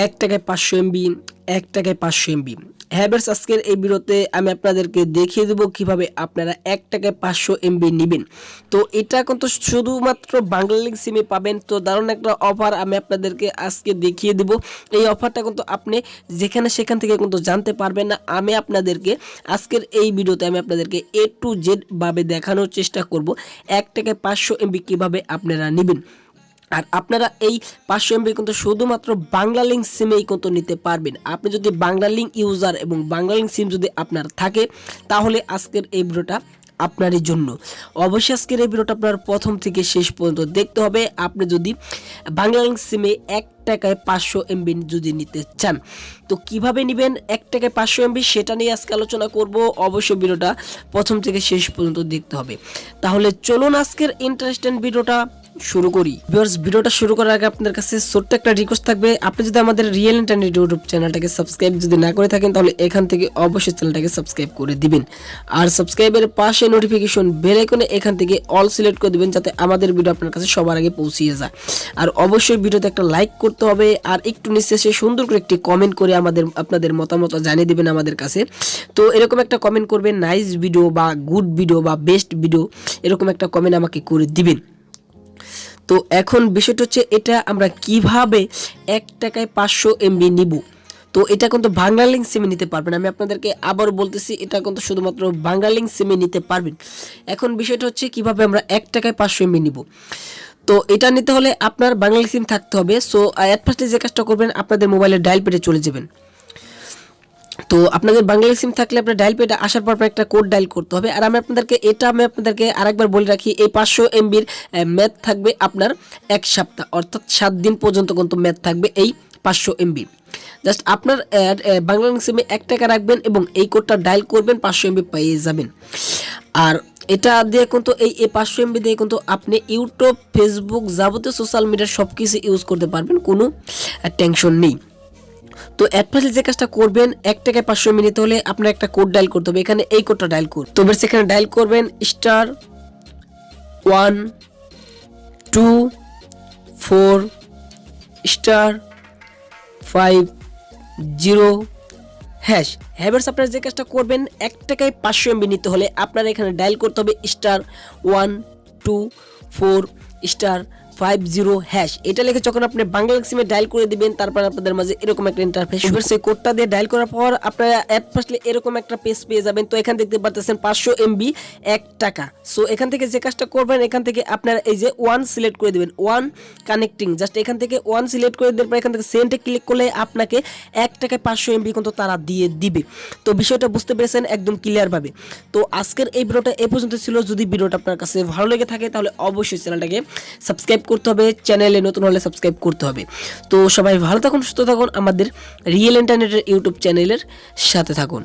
এক টাকায় 500 এমবি, এক টাকায় 500 এমবি। হ্যাভার্স আজকের এই ভিডিওতে আমি আপনাদেরকে দেখিয়ে দেবো কিভাবে আপনারা 1 টাকায় 500 এমবি নেবেন। তো এটা কিন্তু শুধুমাত্র বাংলালিংক সিমে পাবেন। তো দারুণ একটা অফার আমি আপনাদেরকে আজকে দেখিয়ে দেব। এই অফারটা কিন্তু আপনি যেখানে সেখান থেকে কিন্তু জানতে পারবেন না। আমি আপনাদেরকে আজকের এই ভিডিওতে আমি আপনাদেরকে A to Z ভাবে দেখানোর চেষ্টা করব 1 টাকায় 500 এমবি কিভাবে আপনারা নেবেন। আর আপনারা এই 500 এমবি কিন্তু শুধুমাত্র বাংলালিংক সিমেই কিন্তু নিতে পারবেন। আপনি যদি বাংলালিংক ইউজার এবং বাংলালিংক সিম যদি আপনার থাকে তাহলে আজকের এই ভিডিওটা আপনারই জন্য। অবশ্যই আজকের এই ভিডিওটা আপনার প্রথম থেকে শেষ পর্যন্ত দেখতে হবে। আপনি যদি বাংলালিংক সিমে 1 টাকায় 500 এমবি যদি নিতে চান তো কিভাবে নেবেন 1 টাকায় 500 এমবি সেটা নিয়ে আজকে আলোচনা করব। অবশ্যই ভিডিওটা প্রথম থেকে শেষ পর্যন্ত দেখতে হবে। তাহলে চলুন আজকের ইন্টারেস্টিং ভিডিওটা শুরু করি। ভিউয়ার্স, ভিডিওটা শুরু করার আগে আপনাদের কাছে ছোট্ট একটা রিকোয়েস্ট থাকবে, আপনি যদি আমাদের রিয়েল ইন্টারনেট ইউটিউব চ্যানেলটাকে সাবস্ক্রাইব যদি না করে থাকেন তাহলে এখান থেকে অবশ্যই চ্যানেলটাকে সাবস্ক্রাইব করে দিবেন। আর সাবস্ক্রাইবের পাশে নোটিফিকেশন বেল আইকনে এখান থেকে অল সিলেক্ট করে দিবেন যাতে আমাদের ভিডিও আপনার কাছে সবার আগে পৌঁছিয়ে যায়। আর অবশ্যই ভিডিওতে একটা লাইক করতে হবে আর একটু নিচে এসে সুন্দর করে একটি কমেন্ট করে আপনাদের মতামত জানিয়ে দিবেন আমাদের কাছে। তো এরকম একটা কমেন্ট করবেন, নাইস ভিডিও বা গুড ভিডিও বা বেস্ট ভিডিও, এরকম একটা কমেন্ট আমাকে করে দিবেন। তো এখন বিষয়টা হচ্ছে এটা আমরা কিভাবে 1 টাকায় 500 এমবি নিব। তো এটা কিন্তু বাংলালিংক সিমে নিতে পারবেন। আমি আপনাদেরকে আবার বলতেছি, এটা কিন্তু শুধুমাত্র বাংলালিংক সিমে নিতে পারবেন। এখন বিষয়টা হচ্ছে কিভাবে আমরা 1 টাকায় 500 এমবি নিব। তো এটা নিতে হলে আপনার বাংলালিংক সিম থাকতে হবে। সো অ্যাট ফার্স্টে যে কাজটা করবেন, আপনাদের মোবাইলের ডায়াল প্যাডে চলে যাবেন। তো আপনাদের বাংলালিংক সিম থাকলে আপনার ডায়াল প্যাডে আসার পর একটা কোড ডায়াল করতে হবে। আর আমি আপনাদেরকে আরেকবার বলে রাখি, এই 500 এমবির ম্যাথ থাকবে আপনার 1 সপ্তাহ, অর্থাৎ 7 দিন পর্যন্ত কিন্তু ম্যাথ থাকবে এই 500 এমবি। জাস্ট আপনার বাংলালিংক সিমে 1 টাকা রাখবেন এবং এই কোডটা ডায়াল করবেন, 500 এমবি পেয়ে যাবেন। আর এটা দিয়ে কিন্তু এই 500 এমবি দিয়ে কিন্তু আপনি ইউটিউব, ফেসবুক, যাবতীয় সোশ্যাল মিডিয়ার সব কিছু ইউজ করতে পারবেন, কোনো টেনশন নেই। তো অ্যাট ফার্স্ট যে কাজটা করবেন, 1 টাকায় 500 এমবি নিতে হলে আপনার একটা কোড ডায়াল করতে হবে। এখানে এই কোডটা ডায়াল করুন। তো বেশ এখানে ডায়াল করবেন *124*50# হ্যাভার্স। আপনারা যে কাজটা করবেন, 1 টাকায় 500 এমবি নিতে হলে আপনারা এখানে ডায়াল করতে হবে *124*50#। এটা লিখে যখন আপনি বাংলালিংক সিমে ডায়াল করে দিবেন, তারপর আপনাদের মাঝে এরকম একটা ইন্টারফেস হবে। সেই কোডটা দিয়ে ডায়াল করার পর আপনারা অ্যাট ফার্স্টলি এরকম একটা পেজ পেয়ে যাবেন। তো এখানে দেখতে পাচ্ছেন 500 এমবি 1 টাকা। সো এখান থেকে যে কাজটা করবেন, এখান থেকে আপনারা এই যে 1 সিলেক্ট করে দিবেন, 1 কানেক্টিং। জাস্ট এখান থেকে 1 সিলেক্ট করে দেওয়ার পর এখান থেকে সেন্ডে ক্লিক করলে আপনাকে 1 টাকায় 500 এমবি কিন্তু তারা দিয়ে দিবে। তো বিষয়টা বুঝতে পেরেছেন একদম ক্লিয়ার ভাবে। তো আজকের এই ভিডিওটা এই পর্যন্ত ছিল। যদি ভিডিওটা আপনার কাছে ভালো লেগে থাকে তাহলে অবশ্যই চ্যানেলটাকে সাবস্ক্রাইব করতে হবে, চ্যানেলে নতুন হলে সাবস্ক্রাইব করতে হবে। তো সবাই ভালো থাকুন, সুস্থ থাকুন, আমাদের রিয়েল ইন্টারনেটের ইউটিউব চ্যানেলের সাথে থাকুন।